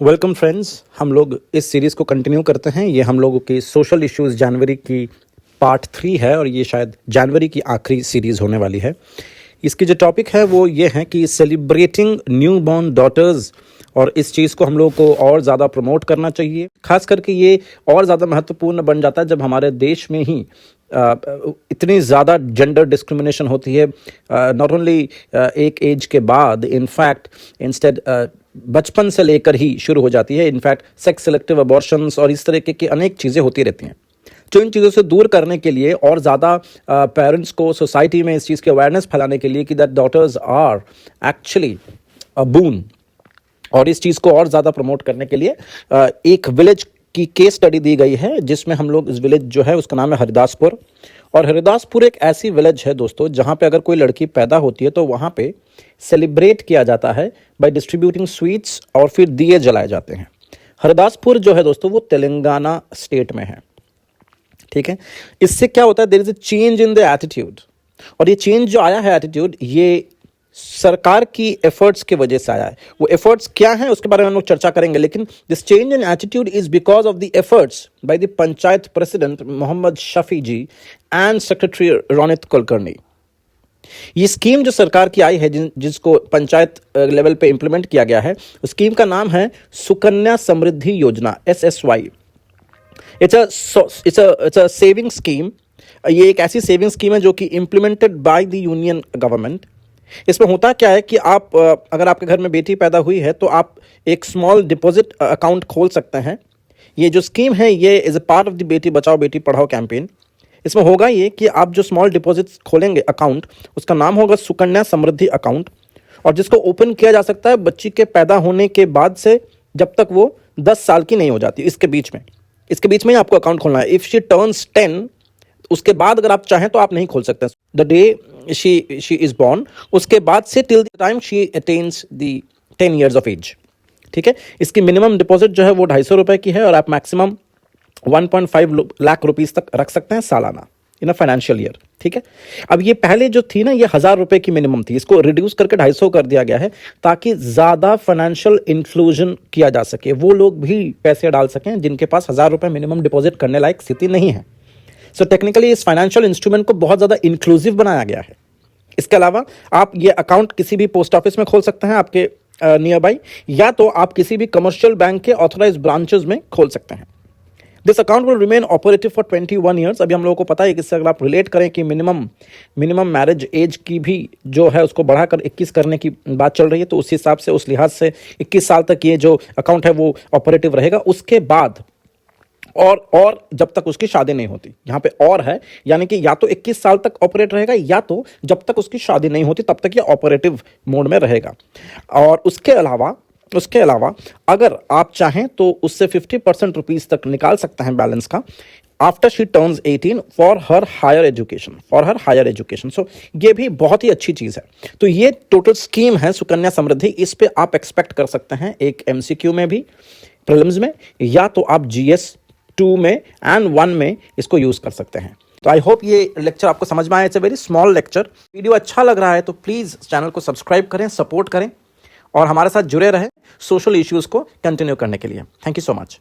Welcome friends, हम लोग इस सीरीज़ को कंटिन्यू करते हैं। ये हम लोगों की सोशल इश्यूज़ जनवरी की पार्ट 3 है और ये शायद जनवरी की आखिरी सीरीज़ होने वाली है। इसकी जो टॉपिक है वो ये है कि सेलिब्रेटिंग न्यू बॉर्न डॉटर्स, और इस चीज़ को हम लोगों को और ज़्यादा प्रमोट करना चाहिए। खास करके ये और ज़्यादा महत्वपूर्ण बन जाता है जब हमारे देश में ही इतनी ज़्यादा जेंडर डिस्क्रिमिनेशन होती है, नॉट ओनली एक एज के बाद, इनफैक्ट इंस्टेड बचपन से लेकर ही शुरू हो जाती है। इनफैक्ट सेक्स सिलेक्टिव अबॉर्शंस और इस तरह की अनेक चीज़ें होती रहती हैं। तो इन चीज़ों से दूर करने के लिए और ज़्यादा पेरेंट्स को सोसाइटी में इस चीज़ की अवेयरनेस फैलाने के लिए कि दैट डॉटर्स आर एक्चुअली अ बून, और इस चीज़ को और ज़्यादा प्रमोट करने के लिए एक विलेज की केस स्टडी दी गई है, जिसमें हम लोग इस विलेज जो है उसका नाम है हरिदासपुर। और हरिदासपुर एक ऐसी विलेज है दोस्तों जहाँ पे अगर कोई लड़की पैदा होती है तो वहाँ पे सेलिब्रेट किया जाता है बाय डिस्ट्रीब्यूटिंग स्वीट्स, और फिर दिए जलाए जाते हैं। हरिदासपुर जो है दोस्तों वो तेलंगाना स्टेट में है, ठीक है। इससे क्या होता है, there is a change in the attitude, और ये चेंज जो आया है एटीट्यूड, ये सरकार की एफर्ट्स की वजह से आया है। वो एफर्ट्स क्या हैं उसके बारे में हम लोग चर्चा करेंगे, लेकिन this change in attitude is because of the efforts by the panchayat president Mohammad Shafi ji and secretary Ronit Kulkarni. ये स्कीम जो सरकार की आई है, जिसको पंचायत लेवल पे इंप्लीमेंट किया गया है, उस स्कीम का नाम है सुकन्या समृद्धि योजना, SSY। It's a saving scheme. ये एक ऐसी सेविंग स्कीम है जो कि implemented by the union government. इसमें होता क्या है कि आप अगर आपके घर में बेटी पैदा हुई है तो आप एक स्मॉल डिपॉजिट अकाउंट खोल सकते हैं। ये जो स्कीम है ये is a part of the Beti Bachao Beti Padhao campaign. इसमें होगा ये कि आप जो स्मॉल डिपॉजिट्स खोलेंगे अकाउंट, उसका नाम होगा सुकन्या समृद्धि अकाउंट, और जिसको ओपन किया जा सकता है बच्ची के पैदा होने के बाद से जब तक वो 10 साल की नहीं हो जाती। इसके बीच में ही आपको अकाउंट खोलना है। इफ़ शी टर्न्स 10, उसके बाद अगर आप चाहें तो आप नहीं खोल सकते। The day she is born, उसके बाद से till the time she attends the 10 years of age, ठीक है। इसकी मिनिमम डिपॉजिट जो है वो 250 रुपए की है, और आप मैक्सिमम 1.5 लाख रुपीस तक रख सकते हैं सालाना इन अ फाइनेंशियल ईयर, ठीक है। अब ये पहले जो थी ना, ये 1000 रुपए की मिनिमम थी, इसको रिड्यूस करके 250 कर दिया गया है ताकि ज़्यादा फाइनेंशियल इंक्लूजन किया जा सके। वो लोग भी पैसे डाल सकें जिनके पास 1000 रुपए मिनिमम डिपॉजिट करने लायक स्थिति नहीं है। सो टेक्निकली इस फाइनेंशियल इंस्ट्रूमेंट को बहुत ज़्यादा इंक्लूसिव बनाया गया है। इसके अलावा आप ये अकाउंट किसी भी पोस्ट ऑफिस में खोल सकते हैं आपके नियर बाई, या तो आप किसी भी कमर्शियल बैंक के ऑथराइज ब्रांचेस में खोल सकते हैं। This account will remain operative for 21 years. अभी हम लोगों को पता है कि इससे अगर आप रिलेट करें कि मिनिमम मैरिज एज की भी जो है उसको बढ़ाकर 21 करने की बात चल रही है, तो उस हिसाब से, उस लिहाज से 21 साल तक ये जो अकाउंट है वो ऑपरेटिव रहेगा। उसके बाद और जब तक उसकी शादी नहीं होती, यहाँ पे और है, यानी कि या तो 21 साल तक ऑपरेट रहेगा, या तो जब तक उसकी शादी नहीं होती तब तक ये ऑपरेटिव मोड में रहेगा। और उसके अलावा अगर आप चाहें तो उससे 50% रुपीज तक निकाल सकते हैं बैलेंस का, after she turns 18 for her higher education. So ये भी बहुत ही अच्छी चीज़ है। तो ये टोटल स्कीम है सुकन्या समृद्धि। इस पे आप एक्सपेक्ट कर सकते हैं एक MCQ में भी, प्रीलिम्स में, या तो आप GS 2 में एंड 1 में इसको यूज़ कर सकते हैं। तो आई होप ये लेक्चर आपको समझ में आया। It's a very small lecture. Video अच्छा लग रहा है तो प्लीज़ चैनल को सब्सक्राइब करें, सपोर्ट करें, और हमारे साथ जुड़े रहें सोशल इश्यूज़ को कंटिन्यू करने के लिए। Thank you so much.